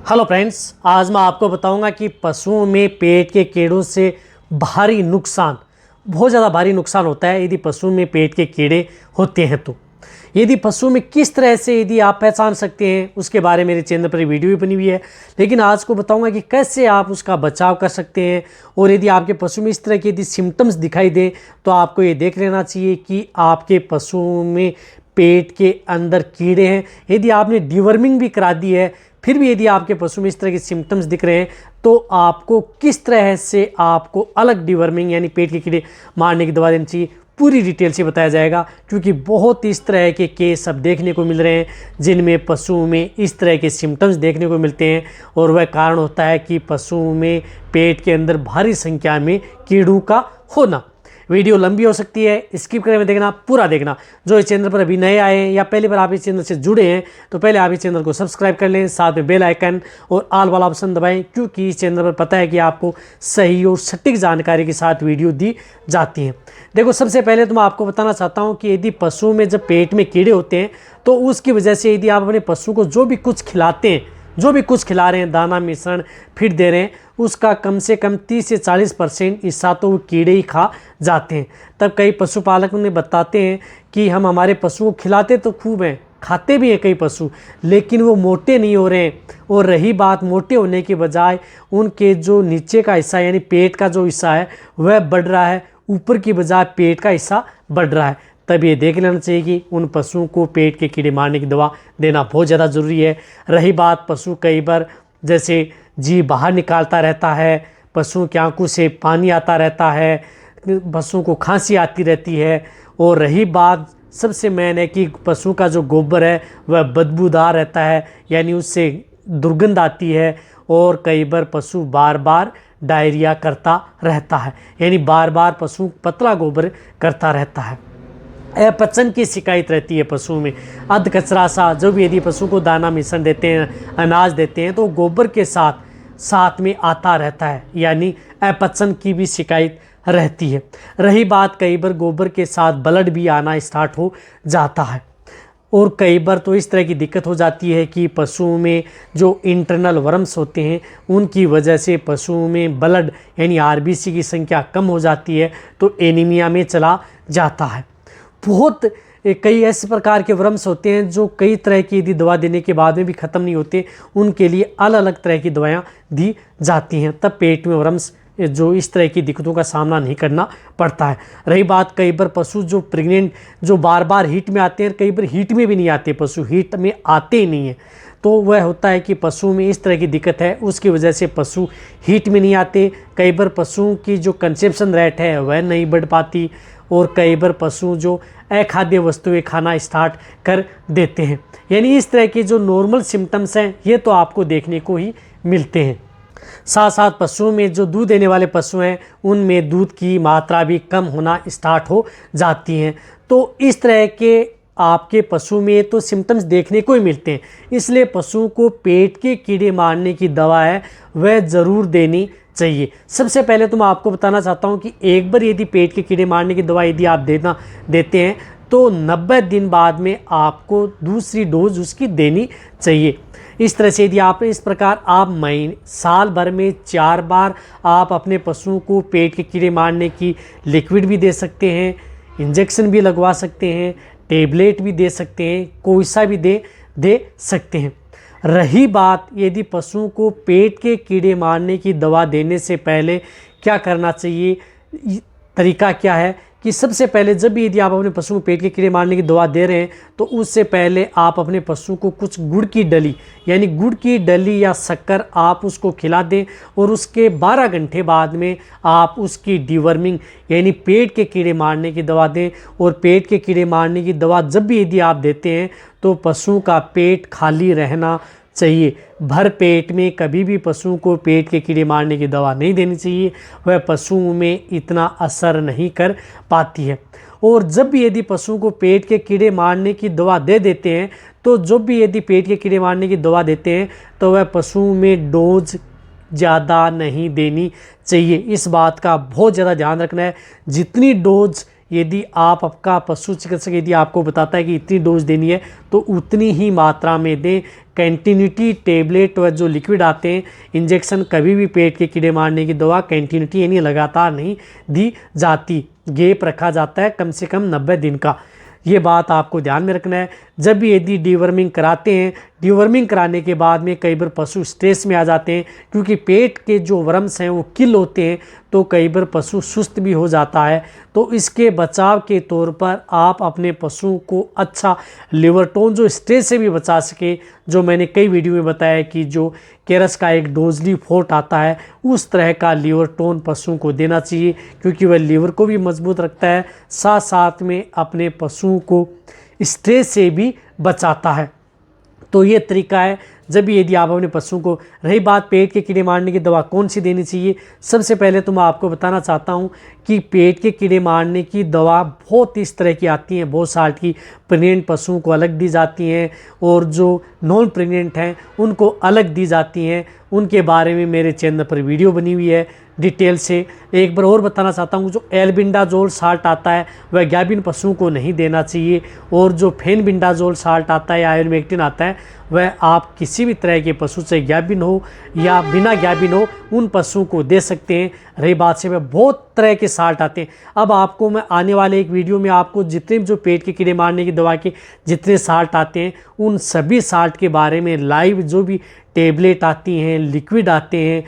Hello friends, आज मैं आपको बताऊंगा कि पशुओं में पेट के कीड़ों से भारी नुकसान, बहुत ज़्यादा भारी नुकसान होता है यदि पशुओं में पेट के कीड़े होते हैं। तो यदि पशुओं में किस तरह से यदि आप पहचान सकते हैं उसके बारे में मेरे चैनल पर वीडियो भी बनी हुई है, लेकिन आज को बताऊंगा कि कैसे आप उसका बचाव कर सकते हैं। और यदि आपके पशु में इस तरह के यदि सिम्टम्स दिखाई दे तो आपको ये देख लेना चाहिए कि आपके पशुओं में पेट के अंदर कीड़े हैं। यदि आपने डिवर्मिंग भी करा दी है फिर भी यदि आपके पशु में इस तरह के सिम्टम्स दिख रहे हैं तो आपको किस तरह से आपको अलग डिवर्मिंग यानी पेट के कीड़े मारने की दवा देनी चाहिए, पूरी डिटेल से बताया जाएगा। क्योंकि बहुत इस तरह के केस अब देखने को मिल रहे हैं जिनमें पशुओं में इस तरह के सिम्टम्स देखने को मिलते हैं और वह कारण होता है कि पशुओं में पेट के अंदर भारी संख्या में कीड़ों का होना। वीडियो लंबी हो सकती है, स्किप करके देखना, पूरा देखना। जो इस चैनल पर अभी नए आए हैं या पहली बार आप इस चैनल से जुड़े हैं तो पहले आप इस चैनल को सब्सक्राइब कर लें, साथ में बेल आइकन और ऑल वाला ऑप्शन दबाएं, क्योंकि इस चैनल पर पता है कि आपको सही और सटीक जानकारी के साथ वीडियो दी जाती है। देखो, सबसे पहले तो मैं आपको बताना चाहता हूँ कि यदि पशुओं में जब पेट में कीड़े होते हैं तो उसकी वजह से यदि आप अपने पशु को जो भी कुछ खिलाते हैं, जो भी कुछ खिला रहे हैं, दाना मिश्रण फीड दे रहे हैं, उसका कम से कम 30 से 40% हिस्सा तो वो कीड़े ही खा जाते हैं। तब कई पशुपालक उन्हें बताते हैं कि हम हमारे पशु को खिलाते तो खूब हैं, खाते भी हैं कई पशु, लेकिन वो मोटे नहीं हो रहे हैं। और रही बात मोटे होने के बजाय उनके जो नीचे का हिस्सा यानी पेट का जो हिस्सा है वह बढ़ रहा है, ऊपर की बजाय पेट का हिस्सा बढ़ रहा है। तब ये देख लेना चाहिए कि उन पशुओं को पेट के कीड़े मारने की दवा देना बहुत ज़्यादा ज़रूरी है। रही बात, पशु कई बार जैसे जी बाहर निकालता रहता है, पशुओं की आंखों से पानी आता रहता है, पशुओं को खांसी आती रहती है। और रही बात सबसे मेन है कि पशु का जो गोबर है वह बदबूदार रहता है, यानी उससे दुर्गंध आती है। और कई बार पशु बार बार डायरिया करता रहता है, यानी बार बार पशु पतला गोबर करता रहता है। अपचन की शिकायत रहती है पशुओं में, अध कचरा सा। जो भी यदि पशु को दाना मिश्रण देते हैं, अनाज देते हैं, तो गोबर के साथ में आता रहता है, यानी अपचन की भी शिकायत रहती है। रही बात, कई बार गोबर के साथ ब्लड भी आना स्टार्ट हो जाता है। और कई बार तो इस तरह की दिक्कत हो जाती है कि पशुओं में जो इंटरनल वर्म्स होते हैं उनकी वजह से पशुओं में ब्लड यानी आरबीसी की संख्या कम हो जाती है, तो एनीमिया में चला जाता है। बहुत कई ऐसे प्रकार के वर्म्स होते हैं जो कई तरह की यदि दवा देने के बाद में भी ख़त्म नहीं होते, उनके लिए अलग अलग तरह की दवाएं दी जाती हैं। तब पेट में वर्म्स जो इस तरह की दिक्कतों का सामना नहीं करना पड़ता है। रही बात, कई बार पशु जो प्रेग्नेंट जो बार बार हीट में आते हैं, कई बार हीट में भी नहीं आते, पशु हीट में आते ही नहीं हैं, तो वह होता है कि पशुओं में इस तरह की दिक्कत है, उसकी वजह से पशु हीट में नहीं आते। कई बार पशुओं की जो कंसेप्शन रेट है वह नहीं बढ़ पाती। और कई बार पशु जो अखाद्य वस्तुएं खाना स्टार्ट कर देते हैं। यानी इस तरह के जो नॉर्मल सिम्टम्स हैं ये तो आपको देखने को ही मिलते हैं। साथ साथ पशुओं में जो दूध देने वाले पशु हैं उनमें दूध की मात्रा भी कम होना स्टार्ट हो जाती हैं। तो इस तरह के आपके पशु में तो सिम्टम्स देखने को ही मिलते हैं, इसलिए पशुओं को पेट के कीड़े मारने की दवा है वह ज़रूर देनी चाहिए। सबसे पहले तो मैं आपको बताना चाहता हूं कि एक बार यदि पेट के कीड़े मारने की दवा यदि आप देते हैं तो 90 दिन बाद में आपको दूसरी डोज उसकी देनी चाहिए। इस तरह से यदि आप इस प्रकार आप साल भर में 4 बार आप अपने पशुओं को पेट के कीड़े मारने की लिक्विड भी दे सकते हैं, इंजेक्शन भी लगवा सकते हैं, टेबलेट भी दे सकते हैं, कोई सा भी दे सकते हैं। रही बात, यदि पशुओं को पेट के कीड़े मारने की दवा देने से पहले क्या करना चाहिए, तरीका क्या है कि सबसे पहले जब भी यदि आप अपने पशु को पेट के कीड़े मारने की दवा दे रहे हैं तो उससे पहले आप अपने पशु को कुछ गुड़ की डली यानी गुड़ की डली या शक्कर आप उसको खिला दें। और उसके 12 घंटे बाद में आप उसकी डिवर्मिंग यानी पेट के कीड़े मारने की दवा दें। और पेट के कीड़े मारने की दवा जब भी यदि आप देते हैं तो पशु का पेट खाली रहना चाहिए। भर पेट में कभी भी पशुओं को पेट के कीड़े मारने की दवा नहीं देनी चाहिए, वह पशुओं में इतना असर नहीं कर पाती है। और जब भी यदि पशुओं को पेट के कीड़े मारने की दवा दे देते हैं तो जब भी यदि पेट के कीड़े मारने की दवा देते हैं तो वह पशुओं में डोज ज़्यादा नहीं देनी चाहिए। इस बात का बहुत ज़्यादा ध्यान रखना है। जितनी डोज यदि आप आपका पशु चिकित्सक यदि आपको बताता है कि इतनी डोज देनी है तो उतनी ही मात्रा में दें। कंटिन्यूटी टेबलेट व जो लिक्विड आते हैं इंजेक्शन, कभी भी पेट के कीड़े मारने की दवा कंटिन्यूटी यानी लगातार नहीं दी जाती, गैप रखा जाता है कम से कम 90 दिन का। ये बात आपको ध्यान में रखना है। जब भी यदि डीवर्मिंग कराते हैं, डीवर्मिंग कराने के बाद में कई बार पशु स्ट्रेस में आ जाते हैं क्योंकि पेट के जो वर्म्स हैं वो किल होते हैं, तो कई बार पशु सुस्त भी हो जाता है। तो इसके बचाव के तौर पर आप अपने पशु को अच्छा लिवरटोन जो स्ट्रेस से भी बचा सके, जो मैंने कई वीडियो में बताया कि जो केरस का एक डोजली फोर्ट आता है उस तरह का लिवरटोन पशुओं को देना चाहिए, क्योंकि वह लीवर को भी मजबूत रखता है, साथ साथ में अपने पशुओं को स्ट्रेस से भी बचाता है। तो ये तरीका है जब भी यदि आप अपने पशुओं को। रही बात पेट के कीड़े मारने की दवा कौन सी देनी चाहिए, सबसे पहले तो मैं आपको बताना चाहता हूँ कि पेट के कीड़े मारने की दवा बहुत इस तरह की आती हैं, बहुत साल्ट की। प्रेग्नेंट पशुओं को अलग दी जाती हैं और जो नॉन प्रेग्नेंट हैं उनको अलग दी जाती हैं। उनके बारे में मेरे चैनल पर वीडियो बनी हुई है डिटेल से। एक बार और बताना चाहता हूँ, जो एल्बिंडाजोल साल्ट आता है वह गैबिन पशुओं को नहीं देना चाहिए, और जो फेनबिंडाजोल साल्ट आता है या आयरमेक्टिन आता है वह आप किसी भी तरह के पशु से गैबिन हो या बिना गैबिन हो उन पशुओं को दे सकते हैं। रही बात से वह बहुत तरह के साल्ट आते हैं। अब आपको मैं आने वाले एक वीडियो में आपको जितने जो पेट के कीड़े मारने की दवा के जितने साल्ट आते हैं उन सभी साल्ट के बारे में लाइव जो भी टेबलेट आती हैं, लिक्विड आते हैं,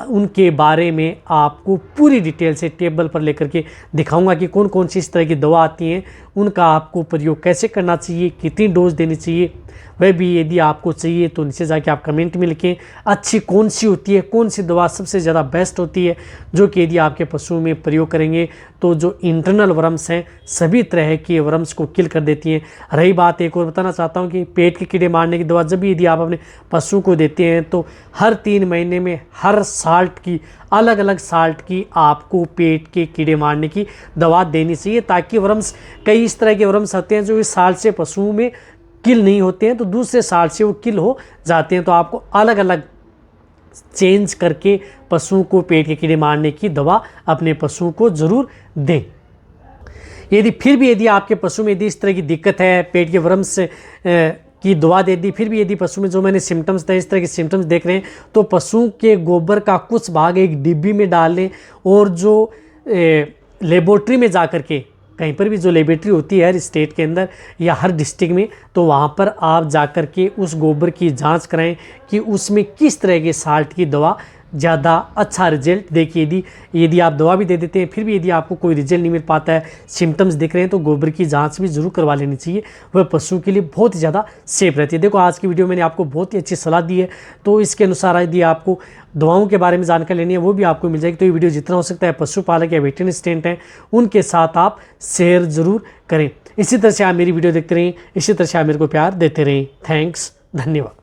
उनके बारे में आपको पूरी डिटेल से टेबल पर लेकर के दिखाऊंगा कि कौन कौन सी इस तरह की दवा आती हैं, उनका आपको प्रयोग कैसे करना चाहिए, कितनी डोज देनी चाहिए। वह भी यदि आपको चाहिए तो नीचे जाके आप कमेंट में लिखें अच्छी कौन सी होती है, कौन सी दवा सबसे ज़्यादा बेस्ट होती है, जो कि यदि आपके पशुओं में प्रयोग करेंगे तो जो इंटरनल वर्म्स हैं सभी तरह के वर्म्स को किल कर देती हैं। रही बात एक और बताना चाहता हूँ कि पेट के कीड़े मारने की दवा जब भी यदि आप अपने पशु को देते हैं तो हर 3 महीने में हर साल्ट की अलग अलग साल्ट की आपको पेट के कीड़े मारने की दवा देनी चाहिए, ताकि वर्म्स कई इस तरह के वर्म्स आते हैं जो इस साल्ट से पशुओं में किल नहीं होते हैं तो दूसरे साल्ट से वो किल हो जाते हैं। तो आपको अलग अलग चेंज करके पशुओं को पेट के कीड़े मारने की दवा अपने पशुओं को ज़रूर दें। यदि फिर भी यदि आपके पशु में यदि इस तरह की दिक्कत है, पेट के वर्म्स की दवा दे दी, फिर भी यदि पशु में जो मैंने सिम्टम्स थे इस तरह के सिम्टम्स देख रहे हैं तो पशुओं के गोबर का कुछ भाग एक डिब्बी में डाल लें, और जो लेबोरेटरी में जा कर के कहीं पर भी जो लेबोरेटरी होती है हर स्टेट के अंदर या हर डिस्ट्रिक्ट में, तो वहाँ पर आप जा कर के उस गोबर की जांच कराएं कि उसमें किस तरह के साल्ट की दवा ज़्यादा अच्छा रिजल्ट देखिए। यदि आप दवा भी दे देते हैं फिर भी यदि आपको कोई रिजल्ट नहीं मिल पाता है, सिम्टम्स दिख रहे हैं, तो गोबर की जांच भी जरूर करवा लेनी चाहिए। वह पशु के लिए बहुत ही ज़्यादा सेफ रहती है। देखो आज की वीडियो मैंने आपको बहुत ही अच्छी सलाह दी है, तो इसके अनुसार यदि आपको दवाओं के बारे में जानकारी लेनी है वो भी आपको मिल जाएगी। तो ये वीडियो जितना हो सकता है पशुपालक या वेटरनरी असिस्टेंट हैं उनके साथ आप शेयर ज़रूर करें। इसी तरह से आप मेरी वीडियो देखते रहें, इसी तरह से आप मेरे को प्यार देते रहें। थैंक्स, धन्यवाद।